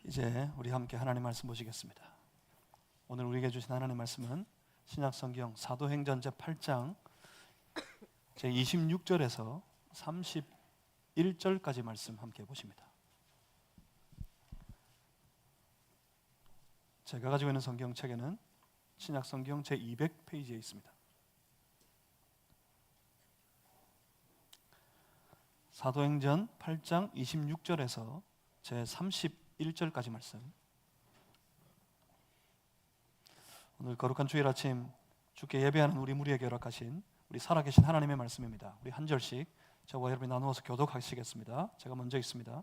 이제 우리 함께 하나님 말씀 보시겠습니다. 오늘 우리에게 주신 하나님 말씀은 신약성경 사도행전 제8장 제26절에서 31절까지 말씀 함께 보십니다. 제가 가지고 있는 성경책에는 신약성경 제200페이지에 있습니다. 사도행전 8장 26절에서 제31절까지 말씀. 오늘 거룩한 주일 아침 주께 예배하는 우리 무리에게 허락하신 우리 살아계신 하나님의 말씀입니다. 우리 한 절씩 저와 여러분이 나누어서 교독하시겠습니다. 제가 먼저 읽습니다.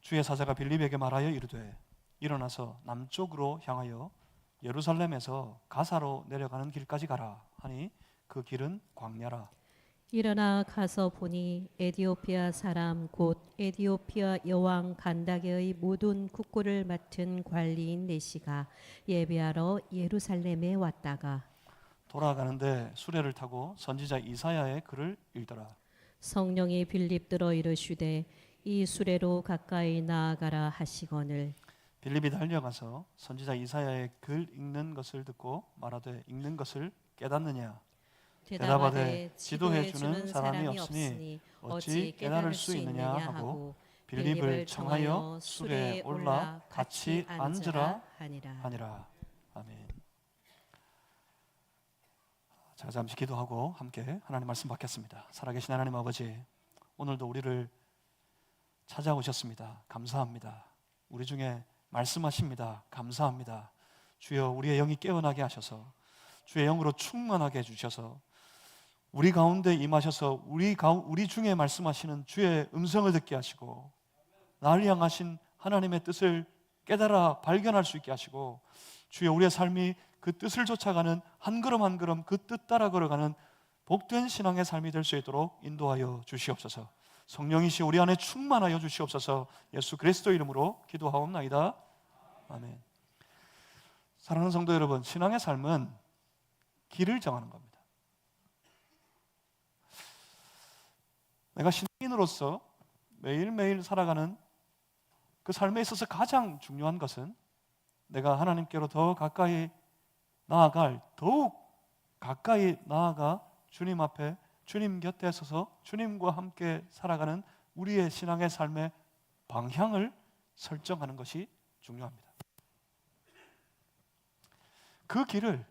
주의 사자가 빌립에게 말하여 이르되 일어나서 남쪽으로 향하여 예루살렘에서 가사로 내려가는 길까지 가라 하니 그 길은 광야라. 일어나 가서 보니 에디오피아 사람 곧 에디오피아 여왕 간다게의 모든 국고를 맡은 관리인 내시가 예배하러 예루살렘에 왔다가 돌아가는데 수레를 타고 선지자 이사야의 글을 읽더라. 성령이 빌립들어 이르시되 이 수레로 가까이 나아가라 하시거늘 빌립이 달려가서 선지자 이사야의 글 읽는 것을 듣고 말하되 읽는 것을 깨닫느냐. 대답하되 지도해 주는 사람이 없으니 어찌 깨달을 수 있느냐 하고 빌립을 청하여 수레에 올라 같이 앉으라 하니라. 아멘. 자, 잠시 기도하고 함께 하나님 말씀 받겠습니다. 살아계신 하나님 아버지, 오늘도 우리를 찾아오셨습니다. 감사합니다. 우리 중에 말씀하십니다. 감사합니다. 주여, 우리의 영이 깨어나게 하셔서 주의 영으로 충만하게 해주셔서 우리 가운데 임하셔서 우리 중에 말씀하시는 주의 음성을 듣게 하시고 나를 향하신 하나님의 뜻을 깨달아 발견할 수 있게 하시고 주여, 우리의 삶이 그 뜻을 쫓아가는 한 걸음 한 걸음 그 뜻 따라 걸어가는 복된 신앙의 삶이 될 수 있도록 인도하여 주시옵소서. 성령이시 우리 안에 충만하여 주시옵소서. 예수 그리스도 이름으로 기도하옵나이다. 아멘. 사랑하는 성도 여러분, 신앙의 삶은 길을 정하는 겁니다. 내가 신앙인으로서 매일매일 살아가는 그 삶에 있어서 가장 중요한 것은 내가 하나님께로 더 가까이 나아갈, 더욱 가까이 나아가 주님 앞에, 주님 곁에 서서 주님과 함께 살아가는 우리의 신앙의 삶의 방향을 설정하는 것이 중요합니다. 그 길을,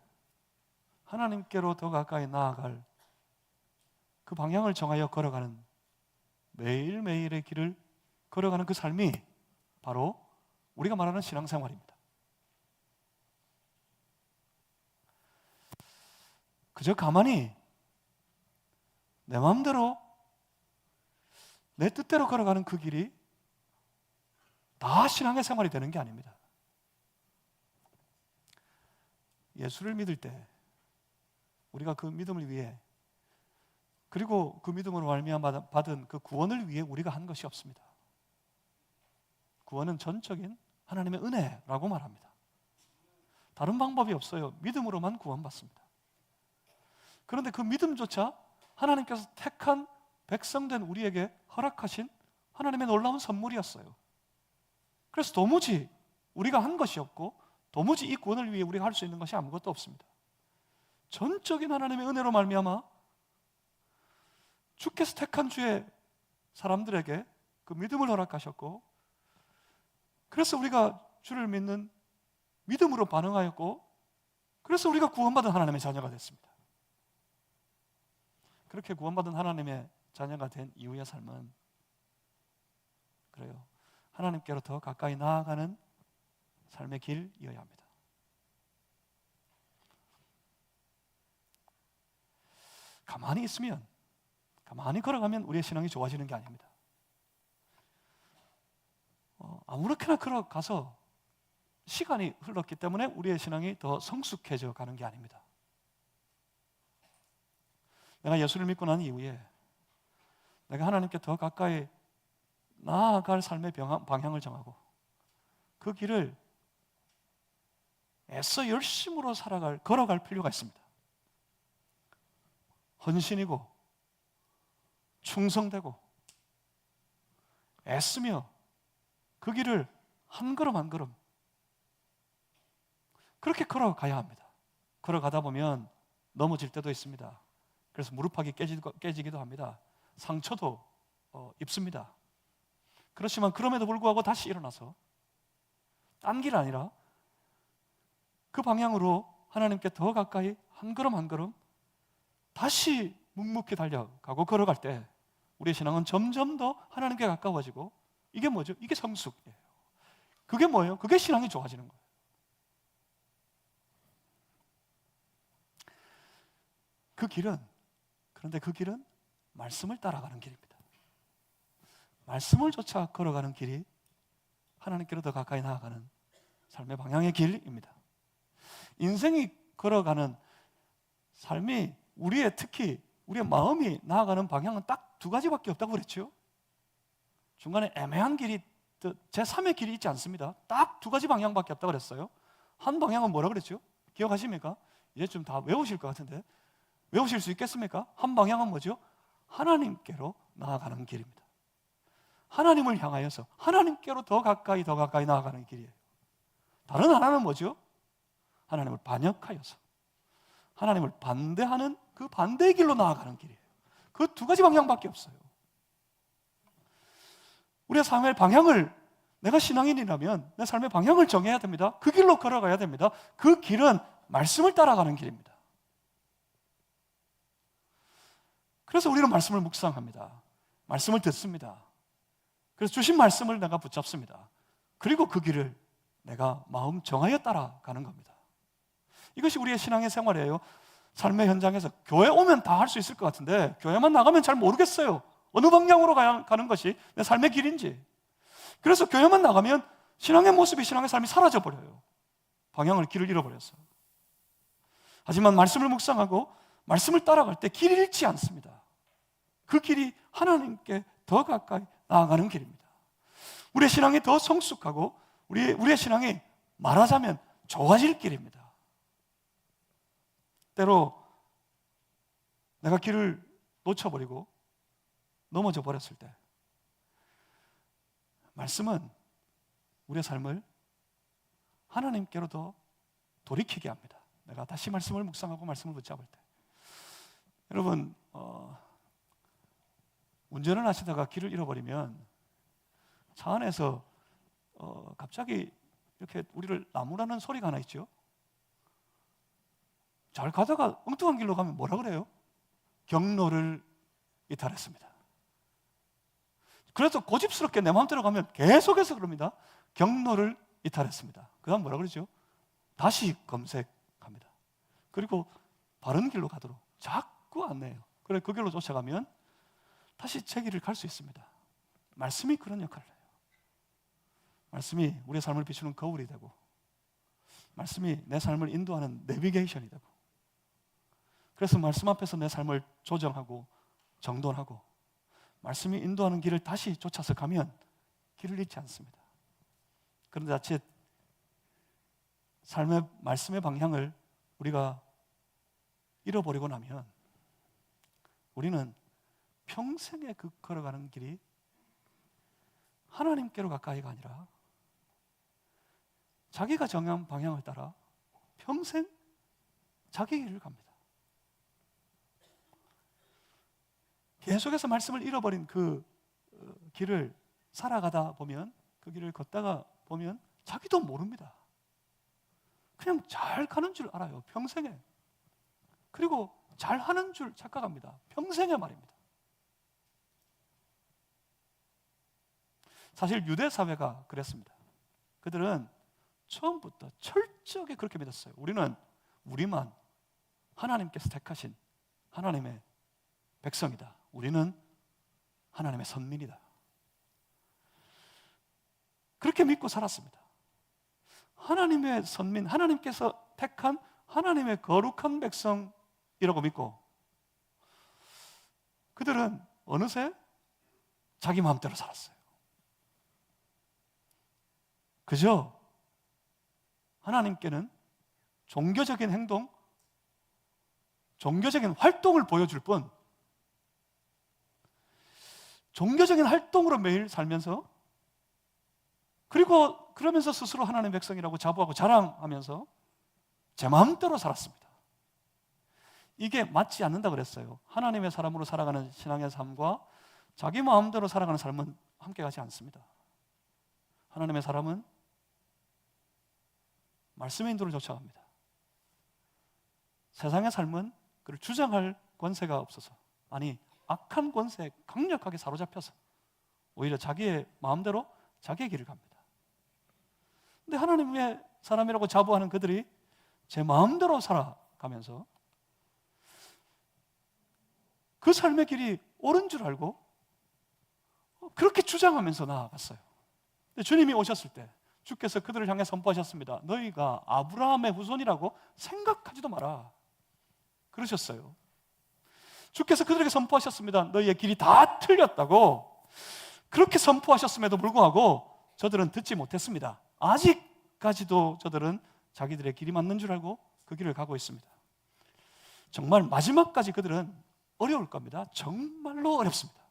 하나님께로 더 가까이 나아갈 그 방향을 정하여 걸어가는, 매일매일의 길을 걸어가는 그 삶이 바로 우리가 말하는 신앙생활입니다. 그저 가만히 내 마음대로 내 뜻대로 걸어가는 그 길이 다 신앙의 생활이 되는 게 아닙니다. 예수를 믿을 때 우리가 그 믿음을 위해, 그리고 그 믿음으로 말미암아 받은 그 구원을 위해 우리가 한 것이 없습니다. 구원은 전적인 하나님의 은혜라고 말합니다. 다른 방법이 없어요. 믿음으로만 구원받습니다. 그런데 그 믿음조차 하나님께서 택한 백성된 우리에게 허락하신 하나님의 놀라운 선물이었어요. 그래서 도무지 우리가 한 것이 없고 도무지 이 구원을 위해 우리가 할 수 있는 것이 아무것도 없습니다. 전적인 하나님의 은혜로 말미암아 주께서 택한 주의 사람들에게 그 믿음을 허락하셨고, 그래서 우리가 주를 믿는 믿음으로 반응하였고, 그래서 우리가 구원받은 하나님의 자녀가 됐습니다. 그렇게 구원받은 하나님의 자녀가 된 이후의 삶은 그래요, 하나님께로 더 가까이 나아가는 삶의 길이어야 합니다. 가만히 있으면, 가만히 걸어가면 우리의 신앙이 좋아지는 게 아닙니다. 아무렇게나 걸어가서 시간이 흘렀기 때문에 우리의 신앙이 더 성숙해져 가는 게 아닙니다. 내가 예수를 믿고 난 이후에 내가 하나님께 더 가까이 나아갈 삶의 방향을 정하고 그 길을 애써 열심으로 걸어갈 필요가 있습니다. 헌신이고 충성되고 애쓰며 그 길을 한 걸음 한 걸음 그렇게 걸어가야 합니다. 걸어가다 보면 넘어질 때도 있습니다. 그래서 무릎팍이 깨지기도 합니다. 상처도 입습니다. 그렇지만 그럼에도 불구하고 다시 일어나서 딴 길 아니라 그 방향으로 하나님께 더 가까이 한 걸음 한 걸음 다시 묵묵히 달려가고 걸어갈 때 우리의 신앙은 점점 더 하나님께 가까워지고, 이게 뭐죠? 이게 성숙이에요. 그게 뭐예요? 그게 신앙이 좋아지는 거예요. 그런데 그 길은 말씀을 따라가는 길입니다. 말씀을 쫓아 걸어가는 길이 하나님께로 더 가까이 나아가는 삶의 방향의 길입니다. 인생이 걸어가는 삶이 특히 우리의 마음이 나아가는 방향은 딱 두 가지밖에 없다고 그랬죠. 중간에 애매한 길이, 제3의 길이 있지 않습니다. 딱 두 가지 방향밖에 없다고 그랬어요. 한 방향은 뭐라 그랬죠? 기억하십니까? 이제 좀 다 외우실 것 같은데 외우실 수 있겠습니까? 한 방향은 뭐죠? 하나님께로 나아가는 길입니다. 하나님을 향하여서 하나님께로 더 가까이 나아가는 길이에요. 다른 하나는 뭐죠? 하나님을 반역하여서 하나님을 반대하는 그 반대의 길로 나아가는 길이에요. 그 두 가지 방향밖에 없어요. 우리의 삶의 방향을, 내가 신앙인이라면 내 삶의 방향을 정해야 됩니다. 그 길로 걸어가야 됩니다. 그 길은 말씀을 따라가는 길입니다. 그래서 우리는 말씀을 묵상합니다. 말씀을 듣습니다. 그래서 주신 말씀을 내가 붙잡습니다. 그리고 그 길을 내가 마음 정하여 따라가는 겁니다. 이것이 우리의 신앙의 생활이에요. 삶의 현장에서 교회 오면 다 할 수 있을 것 같은데 교회만 나가면 잘 모르겠어요. 어느 방향으로 가는 것이 내 삶의 길인지. 그래서 교회만 나가면 신앙의 모습이, 신앙의 삶이 사라져버려요. 길을 잃어버렸어요. 하지만 말씀을 묵상하고 말씀을 따라갈 때 길을 잃지 않습니다. 그 길이 하나님께 더 가까이 나아가는 길입니다. 우리의 신앙이 더 성숙하고 우리의 신앙이 말하자면 좋아질 길입니다. 때로 내가 길을 놓쳐버리고 넘어져 버렸을 때 말씀은 우리의 삶을 하나님께로 더 돌이키게 합니다. 내가 다시 말씀을 묵상하고 말씀을 붙잡을 때. 여러분, 운전을 하시다가 길을 잃어버리면 차 안에서 갑자기 이렇게 우리를 나무라는 소리가 하나 있죠. 잘 가다가 엉뚱한 길로 가면 뭐라 그래요? 경로를 이탈했습니다. 그래서 고집스럽게 내 마음대로 가면 계속해서 그럽니다. 경로를 이탈했습니다. 그 다음 뭐라 그러죠? 다시 검색합니다. 그리고 바른 길로 가도록 자꾸 안내해요. 그래, 그 길로 쫓아가면 다시 제 길을 갈 수 있습니다. 말씀이 그런 역할을 해요. 말씀이 우리의 삶을 비추는 거울이 되고, 말씀이 내 삶을 인도하는 내비게이션이 되고, 그래서 말씀 앞에서 내 삶을 조정하고 정돈하고 말씀이 인도하는 길을 다시 쫓아서 가면 길을 잃지 않습니다. 그런데 자칫 삶의 말씀의 방향을 우리가 잃어버리고 나면 우리는 평생에 그 걸어가는 길이 하나님께로 가까이가 아니라 자기가 정한 방향을 따라 평생 자기 길을 갑니다. 계속해서 말씀을 잃어버린 그 길을 살아가다 보면, 그 길을 걷다가 보면 자기도 모릅니다. 그냥 잘 가는 줄 알아요, 평생에. 그리고 잘 하는 줄 착각합니다, 평생에 말입니다. 사실 유대 사회가 그랬습니다. 그들은 처음부터 철저하게 그렇게 믿었어요. 우리만 하나님께서 택하신 하나님의 백성이다. 우리는 하나님의 선민이다. 그렇게 믿고 살았습니다. 하나님의 선민, 하나님께서 택한 하나님의 거룩한 백성이라고 믿고 그들은 어느새 자기 마음대로 살았어요. 그저 하나님께는 종교적인 행동, 종교적인 활동을 보여줄 뿐, 종교적인 활동으로 매일 살면서 그리고 그러면서 스스로 하나님의 백성이라고 자부하고 자랑하면서 제 마음대로 살았습니다. 이게 맞지 않는다 그랬어요. 하나님의 사람으로 살아가는 신앙의 삶과 자기 마음대로 살아가는 삶은 함께 가지 않습니다. 하나님의 사람은 말씀의 인도를 쫓아갑니다. 세상의 삶은 그를 주장할 권세가 없어서, 아니 악한 권세에 강력하게 사로잡혀서 오히려 자기의 마음대로 자기의 길을 갑니다. 근데 하나님의 사람이라고 자부하는 그들이 제 마음대로 살아가면서 그 삶의 길이 옳은 줄 알고 그렇게 주장하면서 나아갔어요. 근데 주님이 오셨을 때 주께서 그들을 향해 선포하셨습니다. 너희가 아브라함의 후손이라고 생각하지도 마라 그러셨어요. 주께서 그들에게 선포하셨습니다. 너희의 길이 다 틀렸다고. 그렇게 선포하셨음에도 불구하고 저들은 듣지 못했습니다. 아직까지도 저들은 자기들의 길이 맞는 줄 알고 그 길을 가고 있습니다. 정말 마지막까지 그들은 어려울 겁니다. 정말로 어렵습니다.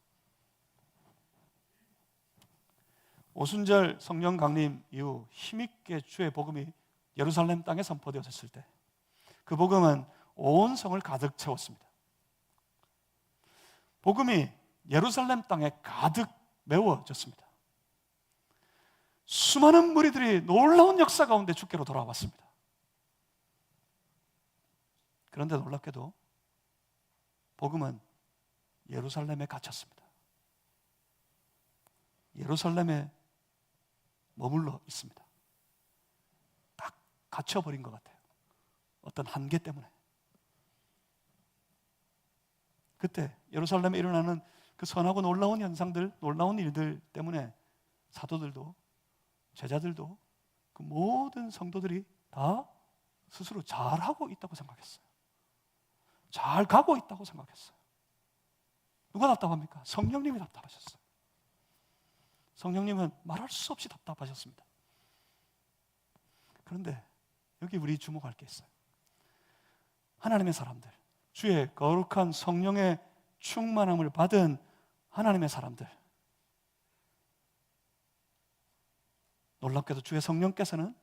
오순절 성령 강림 이후 힘있게 주의 복음이 예루살렘 땅에 선포되었을 때 그 복음은 온 성을 가득 채웠습니다. 복음이 예루살렘 땅에 가득 메워졌습니다. 수많은 무리들이 놀라운 역사 가운데 주께로 돌아왔습니다. 그런데 놀랍게도 복음은 예루살렘에 갇혔습니다. 예루살렘에 머물러 있습니다. 딱 갇혀버린 것 같아요. 어떤 한계 때문에. 그때 예루살렘에 일어나는 그 선하고 놀라운 현상들, 놀라운 일들 때문에 사도들도 제자들도 그 모든 성도들이 다 스스로 잘하고 있다고 생각했어요. 잘 가고 있다고 생각했어요. 누가 답답합니까? 성령님이 답답하셨어요. 성령님은 말할 수 없이 답답하셨습니다. 그런데 여기 우리 주목할 게 있어요. 하나님의 사람들, 주의 거룩한 성령의 충만함을 받은 하나님의 사람들, 놀랍게도 주의 성령께서는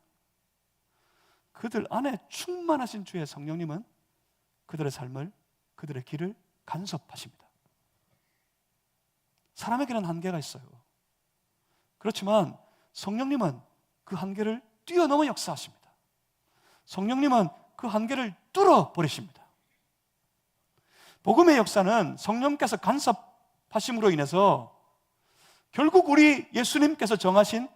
그들 안에 충만하신 주의 성령님은 그들의 삶을, 그들의 길을 간섭하십니다. 사람에게는 한계가 있어요. 그렇지만 성령님은 그 한계를 뛰어넘어 역사하십니다. 성령님은 그 한계를 뚫어버리십니다. 복음의 역사는 성령께서 간섭하심으로 인해서 결국 우리 예수님께서 정하신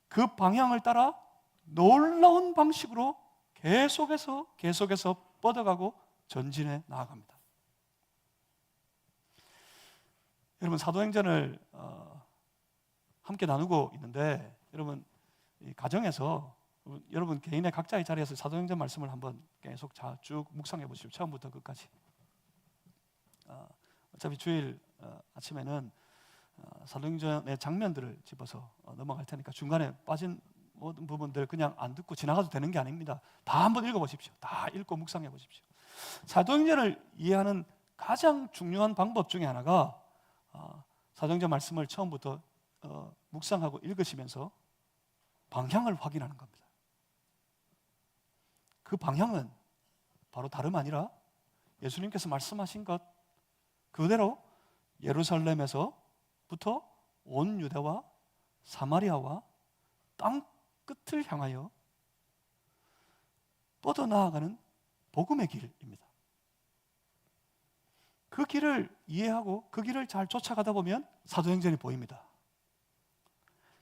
그 방향을 따라 놀라운 방식으로 계속해서 뻗어가고 전진해 나아갑니다. 여러분, 사도행전을 함께 나누고 있는데 여러분 이 가정에서 여러분 개인의 각자의 자리에서 사도행전 말씀을 한번 계속 쭉 묵상해 보십시오. 처음부터 끝까지. 어차피 주일 아침에는 사도행전의 장면들을 집어서 넘어갈 테니까 중간에 빠진 모든 부분들 그냥 안 듣고 지나가도 되는 게 아닙니다. 다 한번 읽어보십시오. 다 읽고 묵상해 보십시오. 사도행전을 이해하는 가장 중요한 방법 중에 하나가 사도행전 말씀을 처음부터 묵상하고 읽으시면서 방향을 확인하는 겁니다. 그 방향은 바로 다름 아니라 예수님께서 말씀하신 것 그대로 예루살렘에서부터 온 유대와 사마리아와 땅 끝을 향하여 뻗어나아가는 복음의 길입니다. 그 길을 이해하고 그 길을 잘 쫓아가다 보면 사도행전이 보입니다.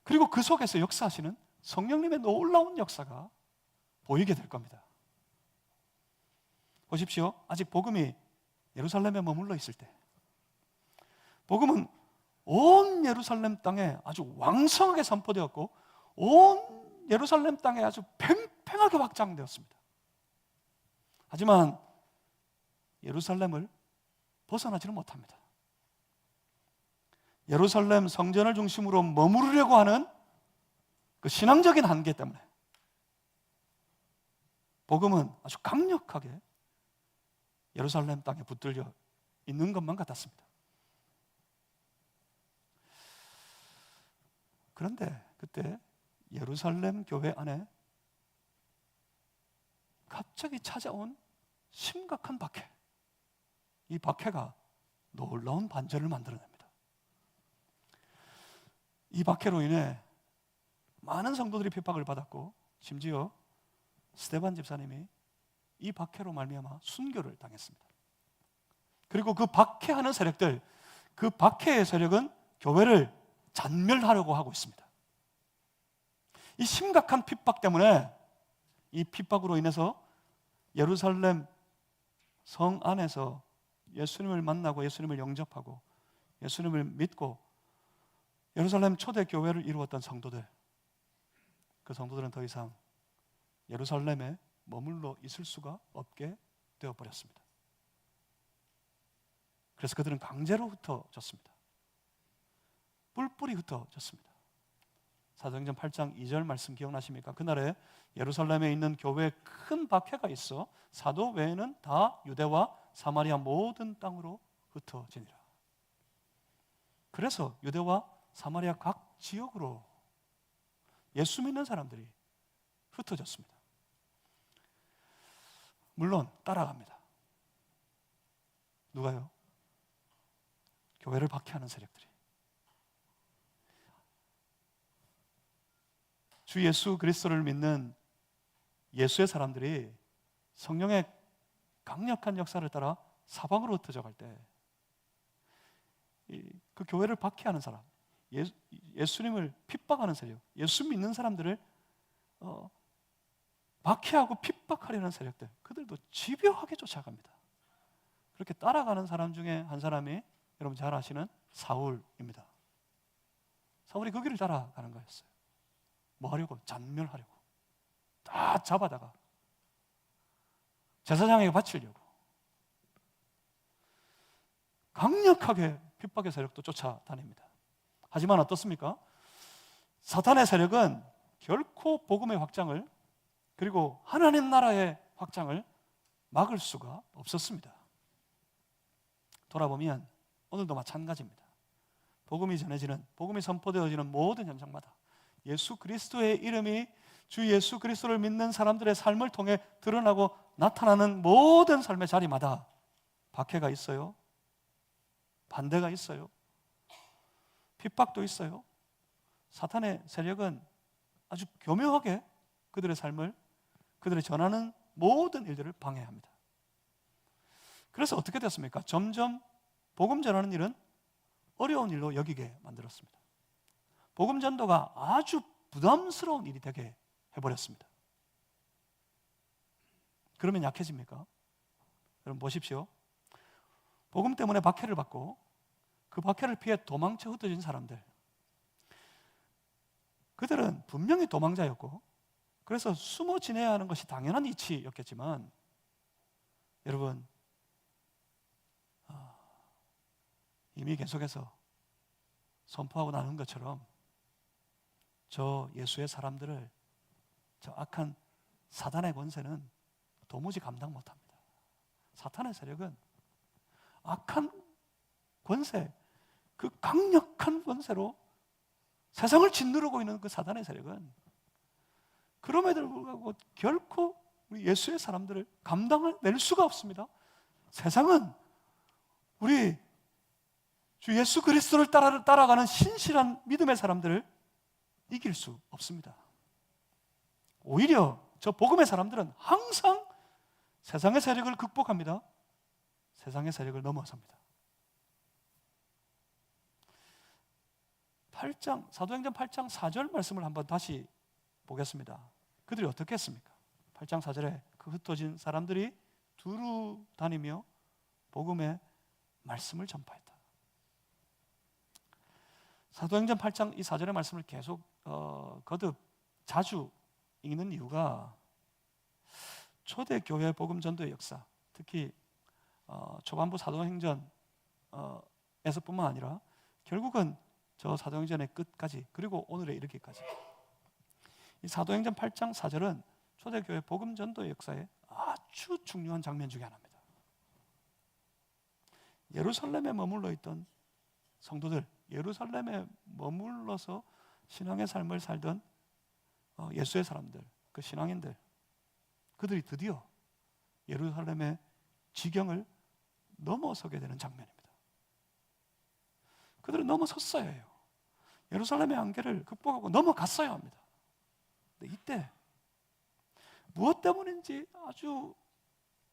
그리고 그 속에서 역사하시는 성령님의 놀라운 역사가 보이게 될 겁니다. 보십시오. 아직 복음이 예루살렘에 머물러 있을 때 복음은 온 예루살렘 땅에 아주 왕성하게 선포되었고 온 예루살렘 땅에 아주 팽팽하게 확장되었습니다. 하지만 예루살렘을 벗어나지는 못합니다. 예루살렘 성전을 중심으로 머무르려고 하는 그 신앙적인 한계 때문에 복음은 아주 강력하게 예루살렘 땅에 붙들려 있는 것만 같았습니다. 그런데 그때 예루살렘 교회 안에 갑자기 찾아온 심각한 박해. 이 박해가 놀라운 반전을 만들어냅니다. 이 박해로 인해 많은 성도들이 핍박을 받았고, 심지어 스데반 집사님이 이 박해로 말미암아 순교를 당했습니다. 그리고 그 박해하는 세력들, 그 박해의 세력은 교회를 잔멸하려고 하고 있습니다. 이 심각한 핍박 때문에, 이 핍박으로 인해서 예루살렘 성 안에서 예수님을 만나고 예수님을 영접하고 예수님을 믿고 예루살렘 초대 교회를 이루었던 성도들, 그 성도들은 더 이상 예루살렘에 머물러 있을 수가 없게 되어버렸습니다. 그래서 그들은 강제로 흩어졌습니다. 뿔뿔이 흩어졌습니다. 사도행전 8장 2절 말씀 기억나십니까? 그날에 예루살렘에 있는 교회에 큰 박해가 있어 사도 외에는 다 유대와 사마리아 모든 땅으로 흩어지니라. 그래서 유대와 사마리아 각 지역으로 예수 믿는 사람들이 흩어졌습니다. 물론 따라갑니다. 누가요? 교회를 박해하는 세력들이. 주 예수 그리스도를 믿는 예수의 사람들이 성령의 강력한 역사를 따라 사방으로 흩어져 갈 때 그 교회를 박해하는 사람, 예수님을 핍박하는 세력, 예수 믿는 사람들을 박해하고 핍박하려는 세력들, 그들도 집요하게 쫓아갑니다. 그렇게 따라가는 사람 중에 한 사람이 여러분 잘 아시는 사울입니다. 사울이 그 길을 따라가는 거였어요. 뭐 하려고? 잔멸하려고. 다 잡아다가 제사장에게 바치려고. 강력하게 핍박의 세력도 쫓아다닙니다. 하지만 어떻습니까? 사탄의 세력은 결코 복음의 확장을, 그리고 하나님 나라의 확장을 막을 수가 없었습니다. 돌아보면 오늘도 마찬가지입니다. 복음이 전해지는, 복음이 선포되어지는 모든 현장마다 예수 그리스도의 이름이 주 예수 그리스도를 믿는 사람들의 삶을 통해 드러나고 나타나는 모든 삶의 자리마다 박해가 있어요. 반대가 있어요. 핍박도 있어요. 사탄의 세력은 아주 교묘하게 그들의 삶을, 그들의 전하는 모든 일들을 방해합니다. 그래서 어떻게 됐습니까? 점점 복음 전하는 일은 어려운 일로 여기게 만들었습니다. 복음 전도가 아주 부담스러운 일이 되게 해버렸습니다. 그러면 약해집니까? 여러분 보십시오. 복음 때문에 박해를 받고 그 박해를 피해 도망쳐 흩어진 사람들, 그들은 분명히 도망자였고 그래서 숨어 지내야 하는 것이 당연한 이치였겠지만, 여러분 이미 계속해서 선포하고 나눈 것처럼 저 예수의 사람들을 저 악한 사단의 권세는 도무지 감당 못합니다. 사탄의 세력은 악한 권세, 그 강력한 권세로 세상을 짓누르고 있는 그 사단의 세력은 그럼에도 불구하고 결코 우리 예수의 사람들을 감당을 낼 수가 없습니다. 세상은 우리 주 예수 그리스도를 따라가는 신실한 믿음의 사람들을 이길 수 없습니다. 오히려 저 복음의 사람들은 항상 세상의 세력을 극복합니다. 세상의 세력을 넘어섭니다. 8장, 사도행전 8장 4절 말씀을 한번 다시 보겠습니다. 그들이 어떻게 했습니까? 8장 4절에 그 흩어진 사람들이 두루 다니며 복음의 말씀을 전파했다. 사도행전 8장 이 4절의 말씀을 계속 거듭 자주 읽는 이유가 초대교회 복음 전도의 역사, 특히 초반부 사도행전에서뿐만 아니라 결국은 저 사도행전의 끝까지, 그리고 오늘에 이르기까지 이 사도행전 8장 4절은 초대교회 복음 전도의 역사에 아주 중요한 장면 중에 하나입니다. 예루살렘에 머물러 있던 성도들, 예루살렘에 머물러서 신앙의 삶을 살던 예수의 사람들, 그 신앙인들, 그들이 드디어 예루살렘의 지경을 넘어서게 되는 장면입니다. 그들은 넘어섰어야 해요. 예루살렘의 한계를 극복하고 넘어갔어야 합니다. 근데 이때 무엇 때문인지 아주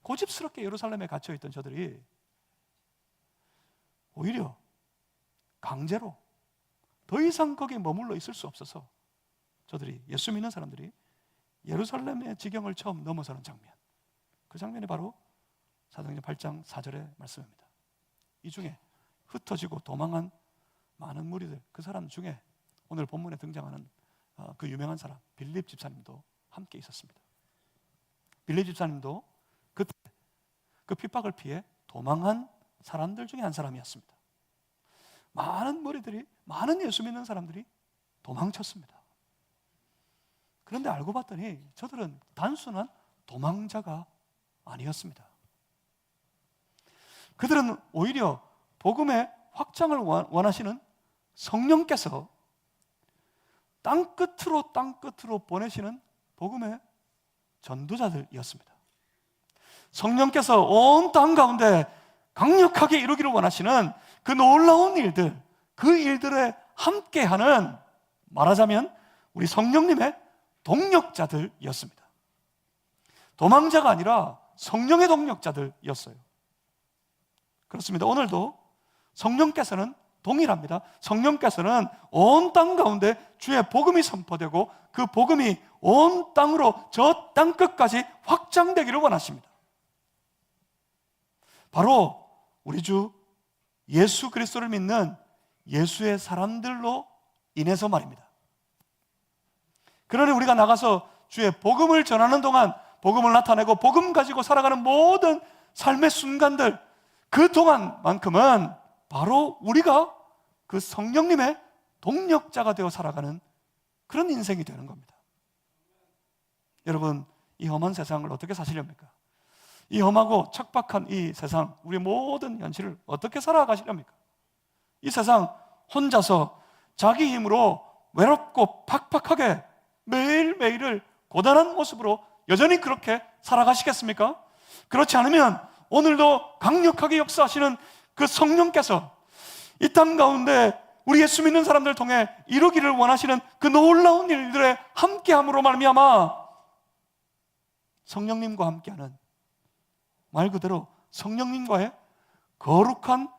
고집스럽게 예루살렘에 갇혀있던 저들이 오히려 강제로 더 이상 거기에 머물러 있을 수 없어서 저들이, 예수 믿는 사람들이 예루살렘의 지경을 처음 넘어서는 장면, 그 장면이 바로 사도행전 8장 4절의 말씀입니다. 이 중에 흩어지고 도망한 많은 무리들, 그 사람 중에 오늘 본문에 등장하는 그 유명한 사람 빌립 집사님도 함께 있었습니다. 빌립 집사님도 그때 그 핍박을 피해 도망한 사람들 중에 한 사람이었습니다. 많은 무리들이, 많은 예수 믿는 사람들이 도망쳤습니다. 그런데 알고 봤더니 저들은 단순한 도망자가 아니었습니다. 그들은 오히려 복음의 확장을 원하시는 성령께서 땅끝으로 보내시는 복음의 전도자들이었습니다. 성령께서 온 땅 가운데 강력하게 이루기를 원하시는 그 놀라운 일들, 그 일들에 함께하는, 말하자면 우리 성령님의 동력자들이었습니다. 도망자가 아니라 성령의 동력자들이었어요. 그렇습니다. 오늘도 성령께서는 동일합니다. 성령께서는 온 땅 가운데 주의 복음이 선포되고 그 복음이 온 땅으로 저 땅끝까지 확장되기를 원하십니다. 바로 우리 주 예수 그리스도를 믿는 예수의 사람들로 인해서 말입니다. 그러니 우리가 나가서 주의 복음을 전하는 동안, 복음을 나타내고 복음 가지고 살아가는 모든 삶의 순간들, 그 동안만큼은 바로 우리가 그 성령님의 동력자가 되어 살아가는 그런 인생이 되는 겁니다. 여러분, 이 험한 세상을 어떻게 사시렵니까? 이 험하고 척박한 이 세상, 우리 모든 현실을 어떻게 살아가시렵니까? 이 세상 혼자서 자기 힘으로 외롭고 팍팍하게 매일매일을 고단한 모습으로 여전히 그렇게 살아가시겠습니까? 그렇지 않으면 오늘도 강력하게 역사하시는 그 성령께서 이 땅 가운데 우리 예수 믿는 사람들을 통해 이루기를 원하시는 그 놀라운 일들에 함께함으로 말미암아 성령님과 함께하는, 말 그대로 성령님과의 거룩한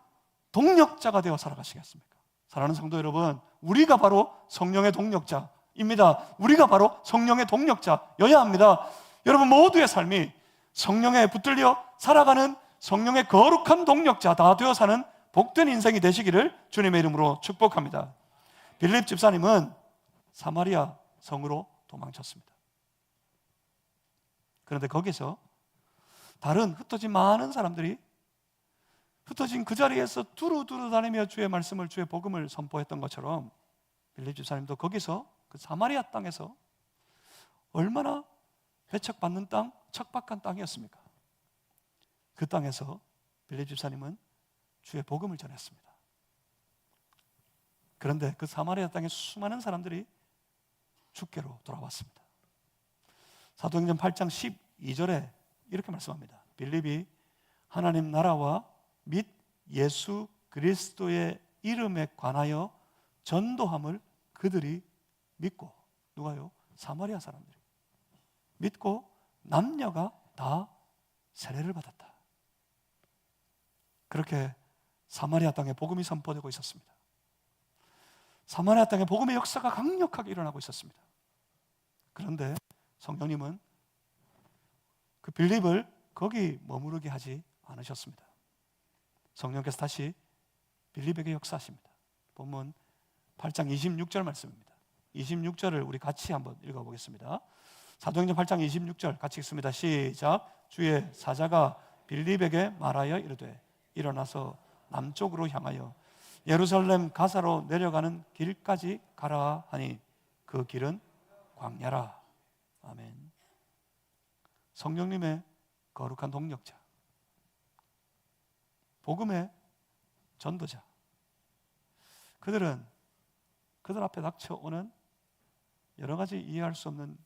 동력자가 되어 살아가시겠습니까? 사랑하는 성도 여러분, 우리가 바로 성령의 동력자입니다. 우리가 바로 성령의 동력자여야 합니다. 여러분 모두의 삶이 성령에 붙들려 살아가는 성령의 거룩한 동력자 다 되어 사는 복된 인생이 되시기를 주님의 이름으로 축복합니다. 빌립 집사님은 사마리아 성으로 도망쳤습니다. 그런데 거기서 다른 흩어진 많은 사람들이 흩어진 그 자리에서 두루두루 다니며 주의 말씀을, 주의 복음을 선포했던 것처럼 빌립 집사님도 거기서 그 사마리아 땅에서 얼마나 배척받는 땅, 척박한 땅이었습니까? 그 땅에서 빌립 집사님은 주의 복음을 전했습니다. 그런데 그 사마리아 땅에 수많은 사람들이 주께로 돌아왔습니다. 사도행전 8장 12절에 이렇게 말씀합니다. 빌립이 하나님 나라와 및 예수 그리스도의 이름에 관하여 전도함을 그들이 믿고, 누가요? 사마리아 사람들이 믿고 남녀가 다 세례를 받았다. 그렇게 사마리아 땅에 복음이 선포되고 있었습니다. 사마리아 땅에 복음의 역사가 강력하게 일어나고 있었습니다. 그런데 성령님은 그 빌립을 거기 머무르게 하지 않으셨습니다. 성령께서 다시 빌립에게 역사하십니다. 본문 8장 26절 말씀입니다. 26절을 우리 같이 한번 읽어보겠습니다. 사도행전 8장 26절 같이 읽습니다. 시작. 주의 사자가 빌립에게 말하여 이르되 일어나서 남쪽으로 향하여 예루살렘 가사로 내려가는 길까지 가라 하니 그 길은 광야라. 아멘. 성령님의 거룩한 동력자, 복음의 전도자, 그들은 그들 앞에 닥쳐오는 여러 가지 이해할 수 없는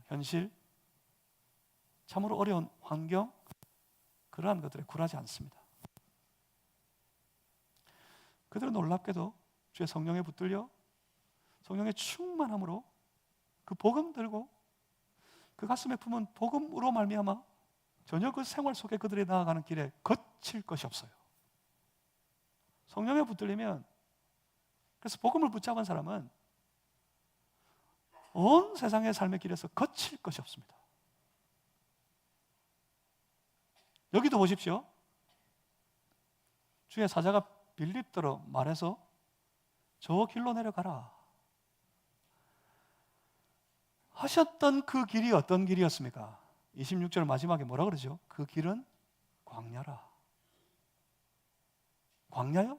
현실, 참으로 어려운 환경, 그러한 것들에 굴하지 않습니다. 그들은 놀랍게도 주의 성령에 붙들려 성령의 충만함으로 그 복음 들고 그 가슴에 품은 복음으로 말미암아 전혀 그 생활 속에 그들이 나아가는 길에 거칠 것이 없어요. 성령에 붙들리면, 그래서 복음을 붙잡은 사람은 온 세상의 삶의 길에서 거칠 것이 없습니다. 여기도 보십시오. 주의 사자가 빌립더러 말해서 저 길로 내려가라 하셨던 그 길이 어떤 길이었습니까? 26절 마지막에 뭐라 그러죠? 그 길은 광야라. 광야요?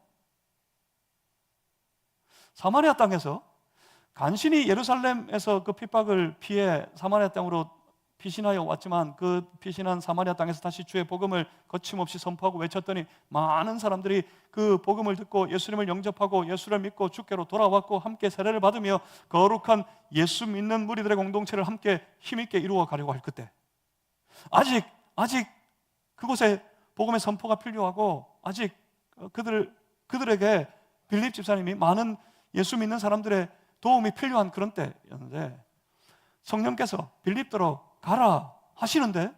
사마리아 땅에서 간신히 예루살렘에서 그 핍박을 피해 사마리아 땅으로 피신하여 왔지만, 그 피신한 사마리아 땅에서 다시 주의 복음을 거침없이 선포하고 외쳤더니 많은 사람들이 그 복음을 듣고 예수님을 영접하고 예수를 믿고 주께로 돌아왔고 함께 세례를 받으며 거룩한 예수 믿는 무리들의 공동체를 함께 힘있게 이루어 가려고 할 그때, 아직 그곳에 복음의 선포가 필요하고 아직 그들에게 빌립 집사님이 많은 예수 믿는 사람들의 도움이 필요한 그런 때였는데, 성령께서 빌립더러 가라 하시는데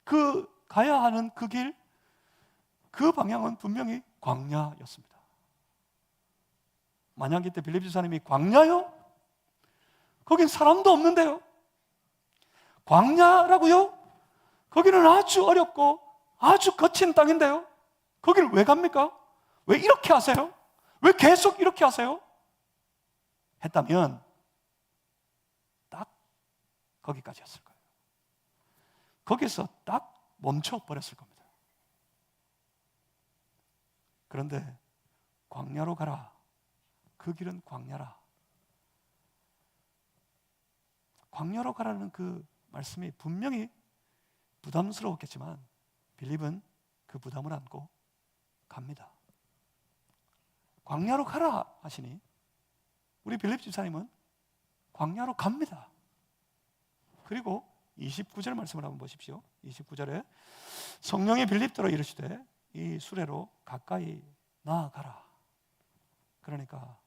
그 가야 하는 그 길, 그 방향은 분명히 광야였습니다. 만약 이때 빌립 집사님이 광야요? 거긴 사람도 없는데요? 광야라고요? 거기는 아주 어렵고 아주 거친 땅인데요? 거기를 왜 갑니까? 왜 이렇게 하세요? 왜 계속 이렇게 하세요? 했다면 딱 거기까지였을 거예요. 거기서 딱 멈춰버렸을 겁니다. 그런데 광야로 가라. 그 길은 광야라. 광야로 가라는 그 말씀이 분명히 부담스러웠겠지만 빌립은 그 부담을 안고 갑니다. 광야로 가라 하시니 우리 빌립 집사님은 광야로 갑니다. 그리고 29절 말씀을 한번 보십시오. 29절에 성령이 빌립더러 이르시되 이 수레로 가까이 나아가라. 그러니까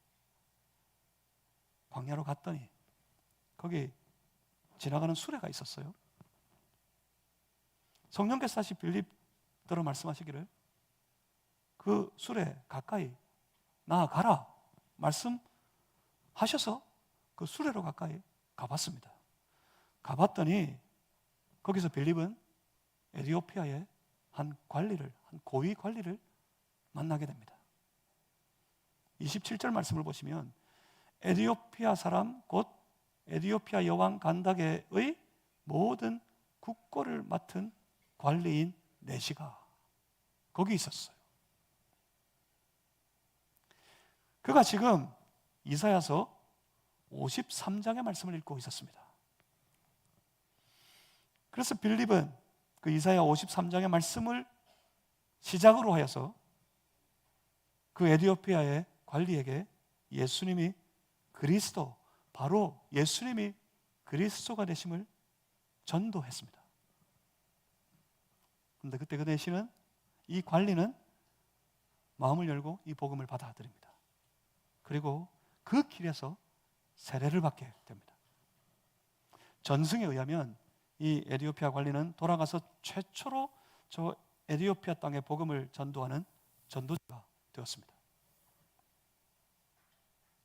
광야로 갔더니 거기 지나가는 수레가 있었어요. 성령께서 다시 빌립더러 말씀하시기를 그 수레 가까이 나아가라 말씀하셔서 그 수레로 가까이 가봤습니다. 가봤더니 거기서 빌립은 에티오피아의 한 고위 관리를 만나게 됩니다. 27절 말씀을 보시면 에티오피아 사람 곧 에티오피아 여왕 간다게의 모든 국고를 맡은 관리인 네시가 거기 있었어요. 그가 지금 이사야서 53장의 말씀을 읽고 있었습니다. 그래서 빌립은 그 이사야 53장의 말씀을 시작으로 하여서 그 에티오피아의 관리에게 예수님이 그리스도, 바로 예수님이 그리스도가 되심을 전도했습니다. 그런데 그때 그 내시는, 이 관리는 마음을 열고 이 복음을 받아들입니다. 그리고 그 길에서 세례를 받게 됩니다. 전승에 의하면 이 에티오피아 관리는 돌아가서 최초로 저 에티오피아 땅에 복음을 전도하는 전도자가 되었습니다.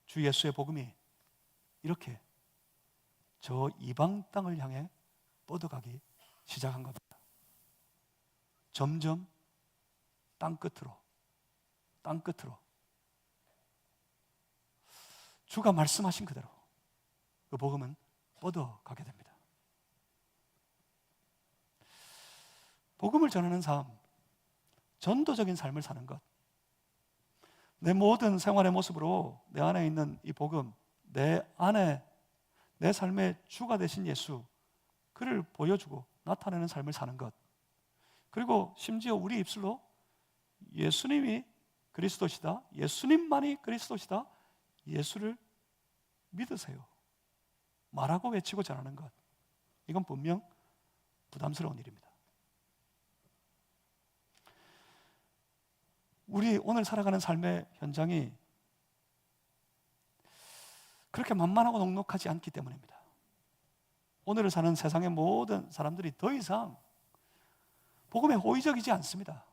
주 예수의 복음이 이렇게 저 이방 땅을 향해 뻗어가기 시작한 겁니다. 점점 땅 끝으로 주가 말씀하신 그대로 그 복음은 뻗어가게 됩니다. 복음을 전하는 삶, 전도적인 삶을 사는 것, 내 모든 생활의 모습으로 내 안에 있는 이 복음, 내 안에 내 삶의 주가 되신 예수, 그를 보여주고 나타내는 삶을 사는 것, 그리고 심지어 우리 입술로 예수님이 그리스도시다, 예수님만이 그리스도시다, 예수를 믿으세요. 말하고 외치고 전하는 것, 이건 분명 부담스러운 일입니다. 우리 오늘 살아가는 삶의 현장이 그렇게 만만하고 넉넉하지 않기 때문입니다. 오늘을 사는 세상의 모든 사람들이 더 이상 복음에 호의적이지 않습니다.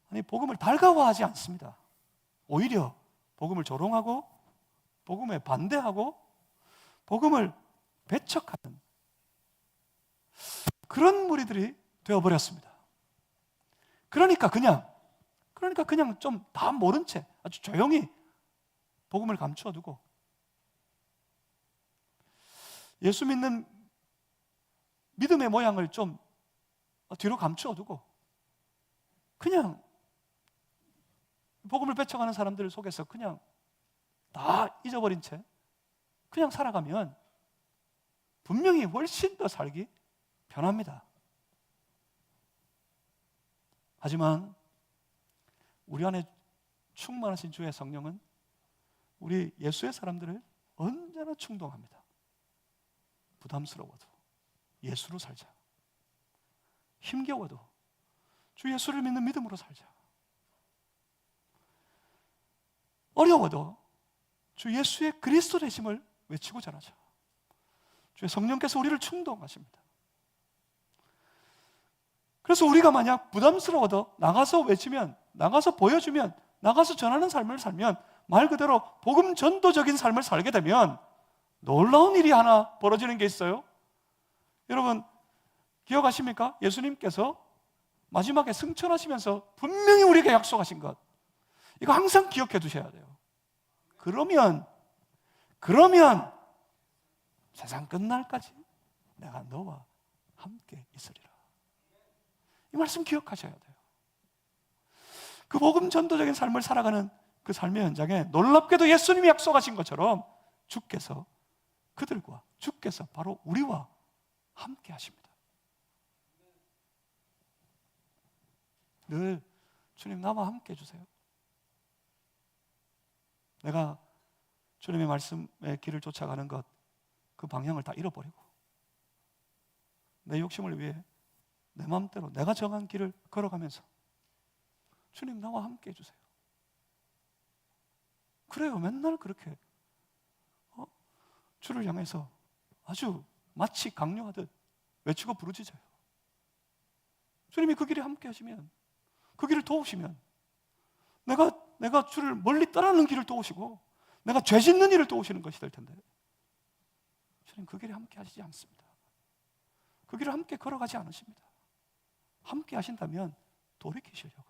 아니, 복음을 달가워하지 않습니다. 오히려 복음을 조롱하고 복음에 반대하고 복음을 배척하는 그런 무리들이 되어버렸습니다. 그러니까 그냥 좀 다 모른 채 아주 조용히 복음을 감추어 두고 예수 믿는 믿음의 모양을 좀 뒤로 감추어 두고 그냥 복음을 배척하는 사람들 속에서 그냥 다 잊어버린 채 그냥 살아가면 분명히 훨씬 더 살기 편합니다. 하지만 우리 안에 충만하신 주의 성령은 우리 예수의 사람들을 언제나 충동합니다. 부담스러워도 예수로 살자. 힘겨워도 주 예수를 믿는 믿음으로 살자. 어려워도 주 예수의 그리스도 되심을 외치고 전하자. 주의 성령께서 우리를 충동하십니다. 그래서 우리가 만약 부담스러워도 나가서 외치면, 나가서 보여주면, 나가서 전하는 삶을 살면, 말 그대로 복음 전도적인 삶을 살게 되면 놀라운 일이 하나 벌어지는 게 있어요. 여러분 기억하십니까? 예수님께서 마지막에 승천하시면서 분명히 우리에게 약속하신 것, 이거 항상 기억해 두셔야 돼요. 그러면 세상 끝날까지 내가 너와 함께 있으리라. 이 말씀 기억하셔야 돼요. 그 복음 전도적인 삶을 살아가는 그 삶의 현장에 놀랍게도 예수님이 약속하신 것처럼 주께서 그들과 주께서 바로 우리와 함께 하십니다. 늘 주님 나와 함께 해주세요. 내가 주님의 말씀의 길을 쫓아가는 것, 그 방향을 다 잃어버리고 내 욕심을 위해 내 마음대로 내가 정한 길을 걸어가면서 주님 나와 함께 해주세요. 그래요. 맨날 그렇게 주를 향해서 아주 마치 강요하듯 외치고 부르짖어요. 주님이 그 길에 함께 하시면, 그 길을 도우시면 내가 주를 멀리 떠나는 길을 도우시고 내가 죄 짓는 일을 도우시는 것이 될 텐데 주님 그 길에 함께 하시지 않습니다. 그 길을 함께 걸어가지 않으십니다. 함께 하신다면 돌이키시려고,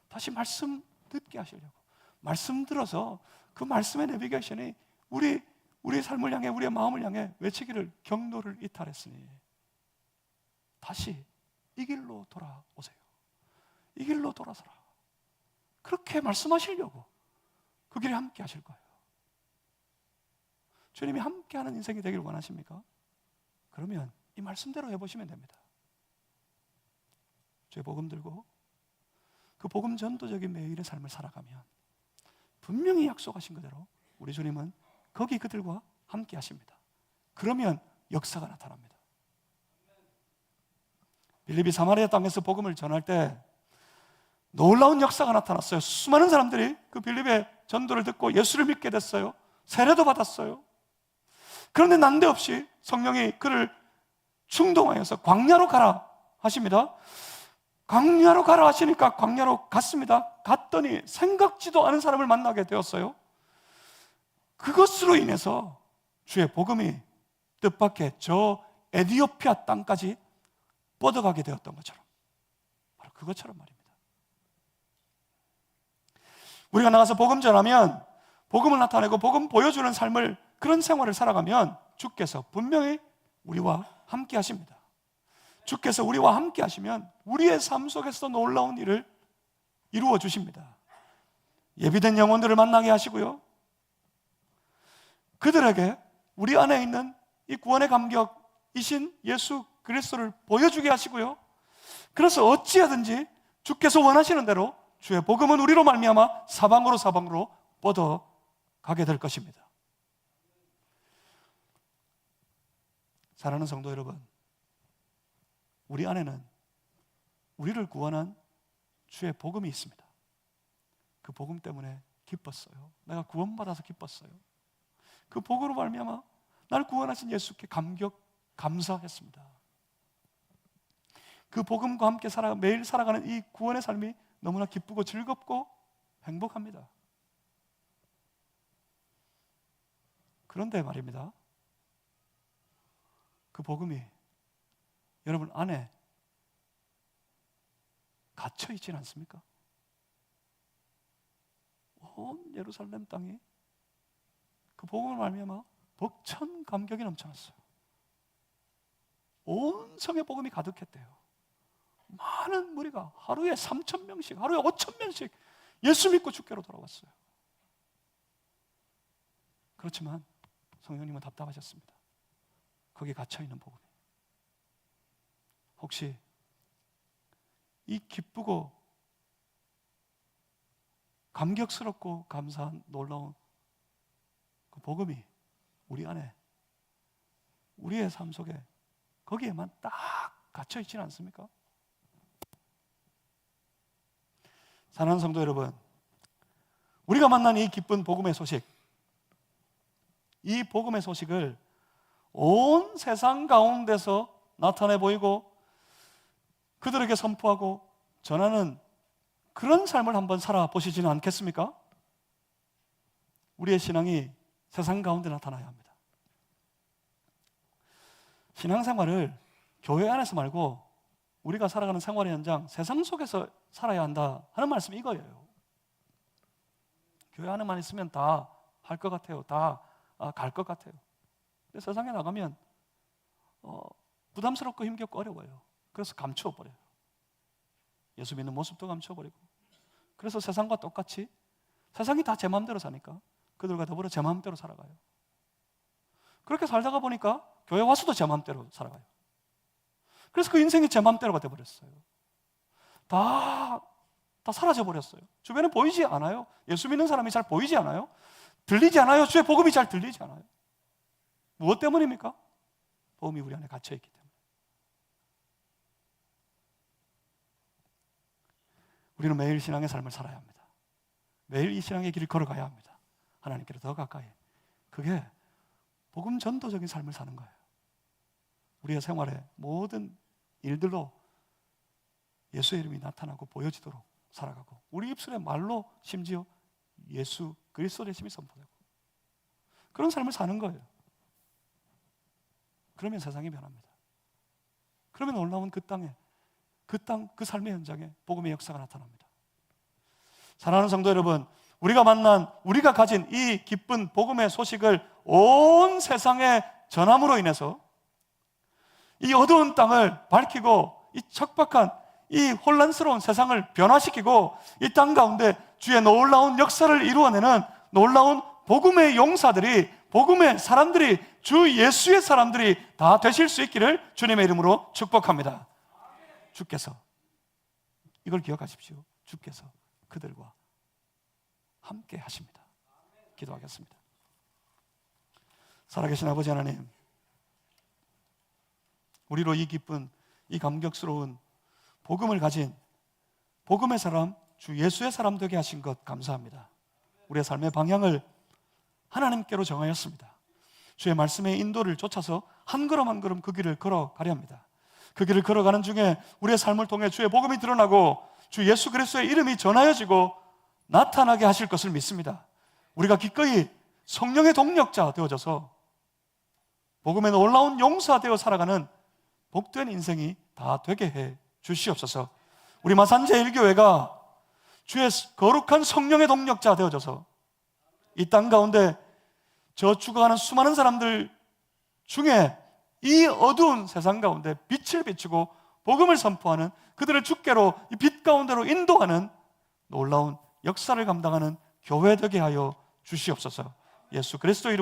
다시 말씀 듣게 하시려고, 말씀 들어서 그 말씀의 내비게이션이 우리의 삶을 향해, 우리의 마음을 향해 외치기를 경로를 이탈했으니 다시 이 길로 돌아오세요. 이 길로 돌아서라. 그렇게 말씀하시려고 그 길에 함께 하실 거예요. 주님이 함께하는 인생이 되길 원하십니까? 그러면 이 말씀대로 해보시면 됩니다. 주의 복음 들고 그 복음 전도적인 매일의 삶을 살아가면 분명히 약속하신 그대로 우리 주님은 거기 그들과 함께 하십니다. 그러면 역사가 나타납니다. 빌립이 사마리아 땅에서 복음을 전할 때 놀라운 역사가 나타났어요. 수많은 사람들이 그 빌립의 전도를 듣고 예수를 믿게 됐어요. 세례도 받았어요. 그런데 난데없이 성령이 그를 충동하여서 광야로 가라 하십니다. 광야로 가라 하시니까 광야로 갔습니다. 갔더니 생각지도 않은 사람을 만나게 되었어요. 그것으로 인해서 주의 복음이 뜻밖의 저 에디오피아 땅까지 뻗어가게 되었던 것처럼, 바로 그것처럼 말입니다. 우리가 나가서 복음 전하면, 복음을 나타내고 복음 보여주는 삶을, 그런 생활을 살아가면 주께서 분명히 우리와 함께 하십니다. 주께서 우리와 함께 하시면 우리의 삶 속에서 놀라운 일을 이루어 주십니다. 예비된 영혼들을 만나게 하시고요, 그들에게 우리 안에 있는 이 구원의 감격이신 예수 그리스도를 보여주게 하시고요, 그래서 어찌하든지 주께서 원하시는 대로 주의 복음은 우리로 말미암아 사방으로 뻗어 가게 될 것입니다. 사랑하는 성도 여러분, 우리 안에는 우리를 구원한 주의 복음이 있습니다. 그 복음 때문에 기뻤어요. 내가 구원받아서 기뻤어요. 그 복음으로 말미암아 날 구원하신 예수께 감사했습니다. 그 복음과 함께 매일 살아가는 이 구원의 삶이 너무나 기쁘고 즐겁고 행복합니다. 그런데 말입니다, 그 복음이 여러분 안에 갇혀 있지는 않습니까? 온 예루살렘 땅이 그 복음을 말미암아 벅찬 감격이 넘쳐났어요. 온 성의 복음이 가득했대요. 많은 무리가 하루에 3,000명씩, 하루에 5,000명씩 예수 믿고 주께로 돌아왔어요. 그렇지만 성령님은 답답하셨습니다. 거기에 갇혀있는 복음이. 혹시 이 기쁘고 감격스럽고 감사한 놀라운 그 복음이 우리 안에, 우리의 삶 속에 거기에만 딱 갇혀있지는 않습니까? 사랑하는 성도 여러분, 우리가 만난 이 기쁜 복음의 소식, 이 복음의 소식을 온 세상 가운데서 나타내 보이고 그들에게 선포하고 전하는 그런 삶을 한번 살아보시지는 않겠습니까? 우리의 신앙이 세상 가운데 나타나야 합니다. 신앙생활을 교회 안에서 말고 우리가 살아가는 생활의 현장, 세상 속에서 살아야 한다 하는 말씀이 이거예요. 교회 안에만 있으면 다 할 것 같아요. 다 갈 것 같아요. 근데 세상에 나가면 부담스럽고 힘겹고 어려워요. 그래서 감추어버려요. 예수 믿는 모습도 감춰버리고, 그래서 세상과 똑같이 세상이 다 제 마음대로 사니까 그들과 더불어 제 마음대로 살아가요. 그렇게 살다가 보니까 교회 와서도 제 마음대로 살아가요. 그래서 그 인생이 제 마음대로가 돼버렸어요. 다 사라져버렸어요. 주변에 보이지 않아요. 예수 믿는 사람이 잘 보이지 않아요. 들리지 않아요. 주의 복음이 잘 들리지 않아요. 무엇 때문입니까? 복음이 우리 안에 갇혀있기 때문에. 우리는 매일 신앙의 삶을 살아야 합니다. 매일 이 신앙의 길을 걸어가야 합니다. 하나님께로 더 가까이. 그게 복음 전도적인 삶을 사는 거예요. 우리의 생활의 모든 일들로 예수의 이름이 나타나고 보여지도록 살아가고, 우리 입술의 말로 심지어 예수 그리스도의 힘이 선포되고, 그런 삶을 사는 거예요. 그러면 세상이 변합니다. 그러면 올라온 그 땅에, 그 삶의 현장에 복음의 역사가 나타납니다. 사랑하는 성도 여러분, 우리가 가진 이 기쁜 복음의 소식을 온 세상에 전함으로 인해서 이 어두운 땅을 밝히고, 이 척박한 이 혼란스러운 세상을 변화시키고, 이 땅 가운데 주의 놀라운 역사를 이루어내는 놀라운 복음의 용사들이, 복음의 사람들이, 주 예수의 사람들이 다 되실 수 있기를 주님의 이름으로 축복합니다. 주께서, 이걸 기억하십시오. 주께서 그들과 함께 하십니다. 기도하겠습니다. 살아계신 아버지 하나님, 우리로 이 기쁜, 이 감격스러운 복음을 가진 복음의 사람, 주 예수의 사람 되게 하신 것 감사합니다. 우리의 삶의 방향을 하나님께로 정하였습니다. 주의 말씀의 인도를 쫓아서 한 걸음 한 걸음 그 길을 걸어가려 합니다. 그 길을 걸어가는 중에 우리의 삶을 통해 주의 복음이 드러나고 주 예수 그리스도의 이름이 전하여지고 나타나게 하실 것을 믿습니다. 우리가 기꺼이 성령의 동력자 되어져서 복음의 놀라운 용사되어 살아가는 복된 인생이 다 되게 해 주시옵소서. 우리 마산제일교회가 주의 거룩한 성령의 동력자 되어져서 이 땅 가운데 저 죽어가는 수많은 사람들 중에 이 어두운 세상 가운데 빛을 비추고 복음을 선포하는, 그들을 주께로 이 빛 가운데로 인도하는 놀라운 역사를 감당하는 교회 되게 하여 주시옵소서. 예수 그리스도 이름으로